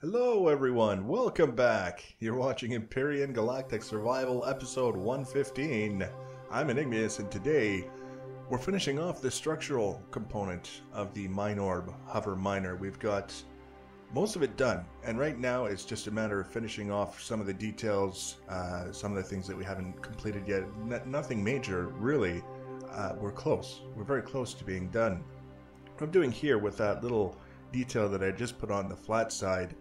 Hello everyone, welcome back. You're watching Empyrion Galactic Survival episode 115. I'm Enigmius and today we're finishing off the structural component of the MineOrb hover miner. We've got most of it done and right now it's just a matter of finishing off some of the details, some of the things that we haven't completed yet. Nothing major really. We're close. We're very close to being done. What I'm doing here with that little detail that I just put on the flat side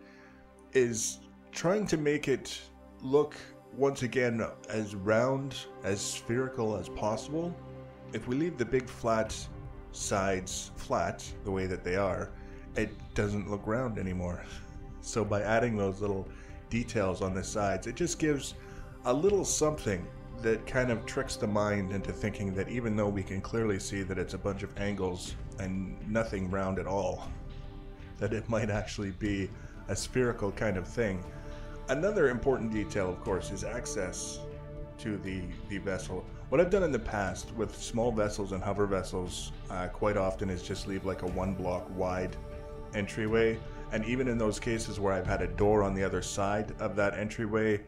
is trying to make it look once again as round, as spherical as possible. If we leave the big flat sides flat the way that they are, it doesn't look round anymore. So by adding those little details on the sides, it just gives a little something that kind of tricks the mind into thinking that even though we can clearly see that it's a bunch of angles and nothing round at all, that it might actually be a spherical kind of thing. Another important detail, of course, is access to the vessel. What I've done in the past with small vessels and hover vessels quite often is just leave like a 1 block wide entryway, and even in those cases where I've had a door on the other side of that entryway,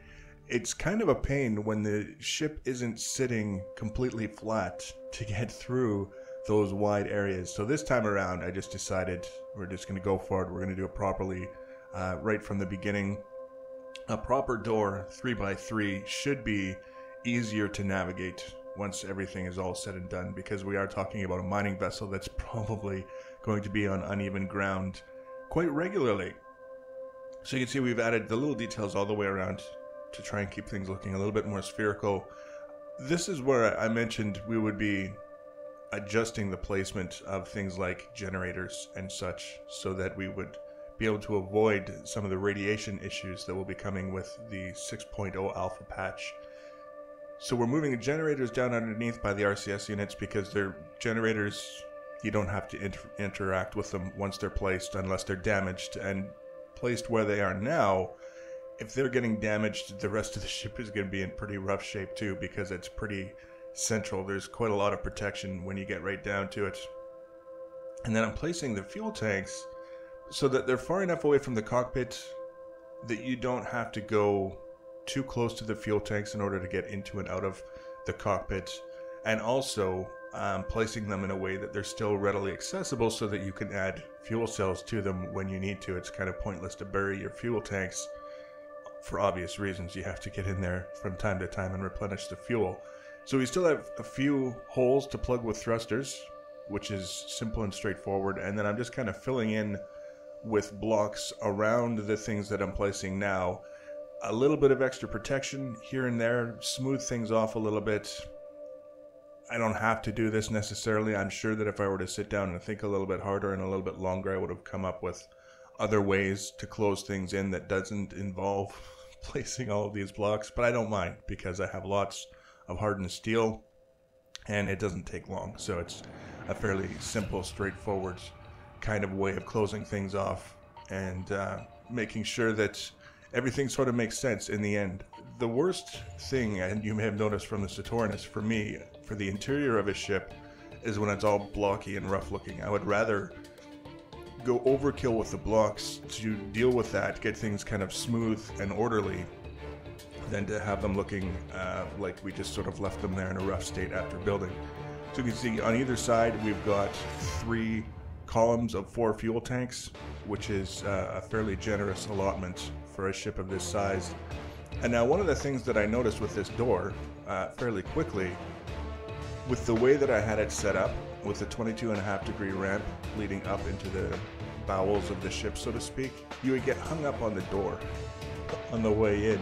it's kind of a pain when the ship isn't sitting completely flat to get through those wide areas. So this time around I just decided we're just going to go for it. We're going to do it properly right from the beginning. A proper door 3x3 should be easier to navigate once everything is all said and done, because we are talking about a mining vessel that's probably going to be on uneven ground quite regularly. So you can see we've added the little details all the way around to try and keep things looking a little bit more spherical. This is where I mentioned we would be adjusting the placement of things like generators and such so that we would be able to avoid some of the radiation issues that will be coming with the 6.0 alpha patch. So we're moving the generators down underneath by the RCS units because they're generators, you don't have to interact with them once they're placed unless they're damaged, and placed where they are now, if they're getting damaged, the rest of the ship is going to be in pretty rough shape too, because it's pretty central. There's quite a lot of protection when you get right down to it. And then I'm placing the fuel tanks so that they're far enough away from the cockpit that you don't have to go too close to the fuel tanks in order to get into and out of the cockpit, and also placing them in a way that they're still readily accessible so that you can add fuel cells to them when you need to. It's kind of pointless to bury your fuel tanks for obvious reasons. You have to get in there from time to time and replenish the fuel. So we still have a few holes to plug with thrusters, which is simple and straightforward, and then I'm just kind of filling in with blocks around the things that I'm placing now. A little bit of extra protection here and there, smooth things off a little bit. I don't have to do this necessarily. I'm sure that if I were to sit down and think a little bit harder and a little bit longer, I would have come up with other ways to close things in that doesn't involve placing all of these blocks, but I don't mind because I have lots of hardened steel and it doesn't take long. So it's a fairly simple, straightforward kind of way of closing things off and making sure that everything sort of makes sense in the end. The worst thing, and you may have noticed from the Saturninus, for me, for the interior of a ship, is when it's all blocky and rough looking. I would rather go overkill with the blocks to deal with that, get things kind of smooth and orderly, than to have them looking like we just sort of left them there in a rough state after building. So you can see on either side we've got 3 columns of 4 fuel tanks, which is a fairly generous allotment for a ship of this size. And now one of the things that I noticed with this door fairly quickly, with the way that I had it set up, with the 22.5-degree ramp leading up into the bowels of the ship, so to speak, you would get hung up on the door on the way in.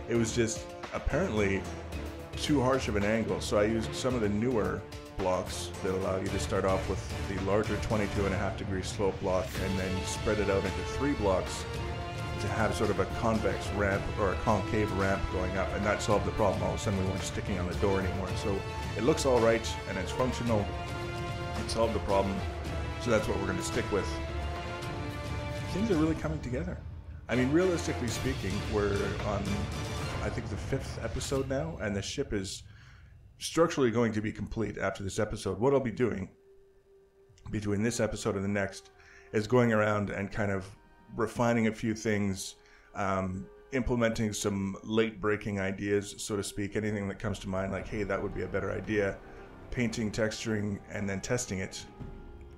It was just apparently too harsh of an angle, so I used some of the newer blocks that allow you to start off with the larger 22.5-degree slope block and then spread it out into 3 blocks to have sort of a convex ramp or a concave ramp going up, and that solved the problem. All of a sudden we weren't sticking on the door anymore, so it looks all right and it's functional. It solved the problem, so that's what we're going to stick with. Things are really coming together. I mean, realistically speaking, we're on, I think, the 5th episode now, and the ship is structurally going to be complete after this episode. What I'll be doing between this episode and the next is going around and kind of refining a few things, implementing some late breaking ideas, so to speak, anything that comes to mind, like, hey, that would be a better idea, painting, texturing, and then testing it.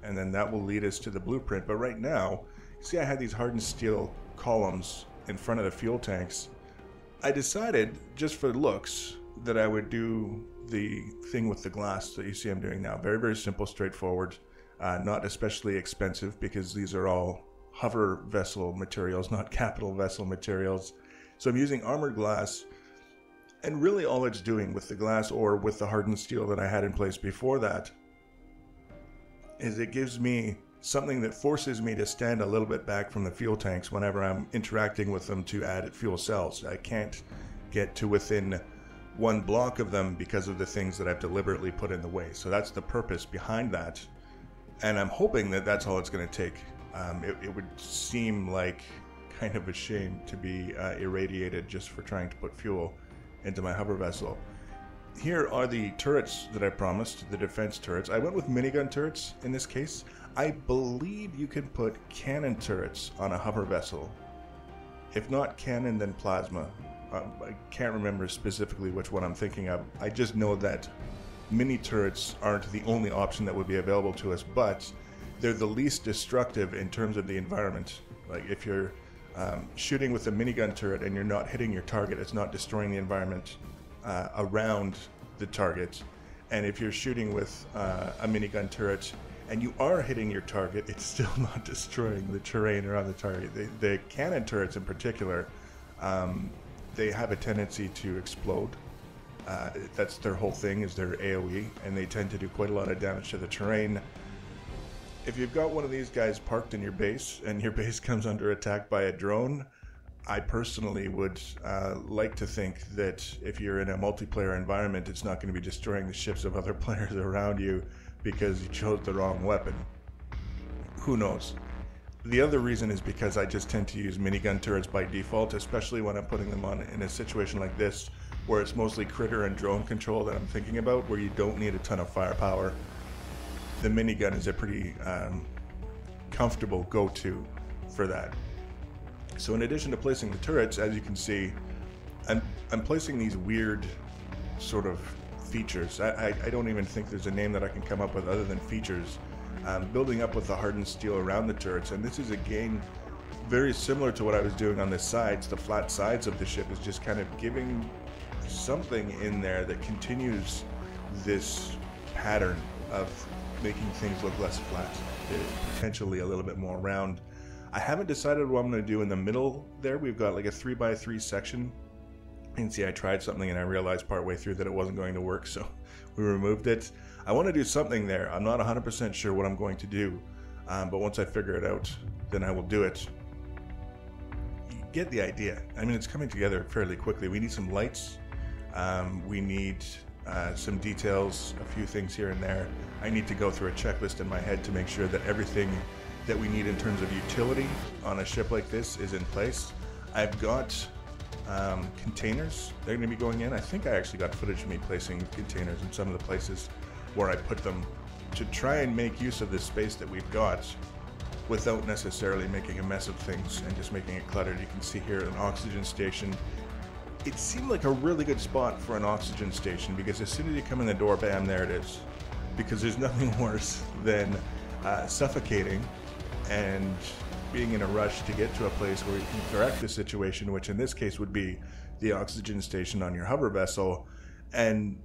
And then that will lead us to the blueprint. But right now, see, I had these hardened steel columns in front of the fuel tanks. I decided, just for looks, that I would do the thing with the glass that you see I'm doing now. Very, very simple, straightforward, not especially expensive, because these are all hover vessel materials, not capital vessel materials. So I'm using armored glass, and really all it's doing with the glass or with the hardened steel that I had in place before that is it gives me something that forces me to stand a little bit back from the fuel tanks whenever I'm interacting with them to add fuel cells. I can't get to within one block of them because of the things that I've deliberately put in the way. So that's the purpose behind that. And I'm hoping that that's all it's going to take. It would seem like kind of a shame to be irradiated just for trying to put fuel into my hover vessel. Here are the turrets that I promised, the defense turrets. I went with minigun turrets in this case. I believe you can put cannon turrets on a hover vessel. If not cannon, then plasma. I can't remember specifically which one I'm thinking of. I just know that mini turrets aren't the only option that would be available to us, but they're the least destructive in terms of the environment. Like if you're shooting with a minigun turret and you're not hitting your target, it's not destroying the environment around the target. And if you're shooting with a minigun turret and you are hitting your target, it's still not destroying the terrain around the target. The cannon turrets in particular, they have a tendency to explode. That's their whole thing, is their AoE, and they tend to do quite a lot of damage to the terrain. If you've got one of these guys parked in your base and your base comes under attack by a drone, I personally would like to think that if you're in a multiplayer environment, it's not going to be destroying the ships of other players around you because you chose the wrong weapon. Who knows? The other reason is because I just tend to use minigun turrets by default, especially when I'm putting them on in a situation like this, where it's mostly critter and drone control that I'm thinking about, where you don't need a ton of firepower. The minigun is a pretty comfortable go-to for that. So in addition to placing the turrets, as you can see, I'm placing these weird sort of features. I don't even think there's a name that I can come up with other than features. Building up with the hardened steel around the turrets, and this is again very similar to what I was doing on the sides. The flat sides of the ship is just kind of giving something in there that continues this pattern of making things look less flat, potentially a little bit more round. I haven't decided what I'm going to do in the middle there. We've got like a 3x3 section. You can see I tried something and I realized partway through that it wasn't going to work, so we removed it. I want to do something there. I'm not 100% sure what I'm going to do, but once I figure it out, then I will do it. You get the idea. I mean, it's coming together fairly quickly. We need some lights. We need some details, a few things here and there. I need to go through a checklist in my head to make sure that everything that we need in terms of utility on a ship like this is in place. I've got containers. They're going to be going in. I think I actually got footage of me placing containers in some of the places where I put them to try and make use of this space that we've got without necessarily making a mess of things and just making it cluttered. You can see here an oxygen station. It seemed like a really good spot for an oxygen station because as soon as you come in the door, bam, there it is. Because there's nothing worse than suffocating and being in a rush to get to a place where you can correct the situation, which in this case would be the oxygen station on your hover vessel, and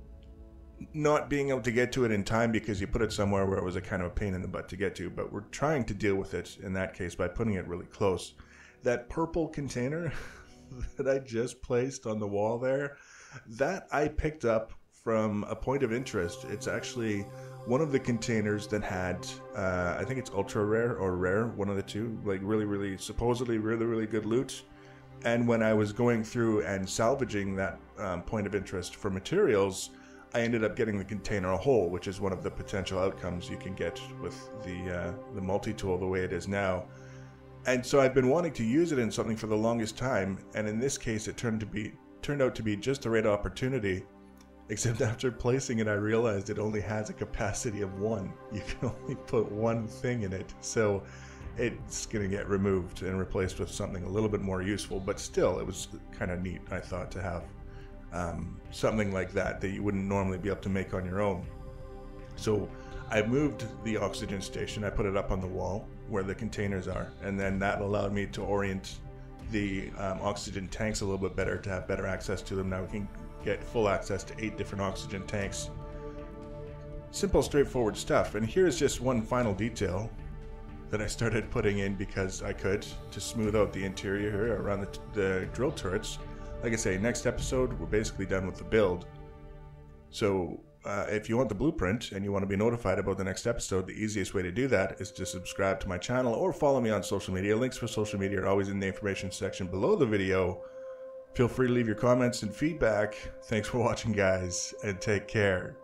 not being able to get to it in time because you put it somewhere where it was a kind of a pain in the butt to get to. But we're trying to deal with it in that case by putting it really close. That purple container that I just placed on the wall there, that I picked up from a point of interest. It's actually one of the containers that had, I think it's ultra rare or rare, one of the two, like really, supposedly really good loot. And when I was going through and salvaging that point of interest for materials, I ended up getting the container whole, which is one of the potential outcomes you can get with the multi-tool the way it is now. And so I've been wanting to use it in something for the longest time, and in this case it turned out to be just the right opportunity. Except after placing it, I realized it only has a capacity of 1. You can only put one thing in it. So it's going to get removed and replaced with something a little bit more useful. But still, it was kind of neat, I thought, to have something like that you wouldn't normally be able to make on your own. So I moved the oxygen station. I put it up on the wall where the containers are, and then that allowed me to orient the oxygen tanks a little bit better, to have better access to them. Now we can get full access to 8 different oxygen tanks. Simple, straightforward stuff. And here's just one final detail that I started putting in because I could, to smooth out the interior here around the drill turrets. Like I say, next episode we're basically done with the build. So if you want the blueprint and you want to be notified about the next episode, the easiest way to do that is to subscribe to my channel or follow me on social media. Links for social media are always in the information section below the video. Feel free to leave your comments and feedback. Thanks for watching, guys, and take care.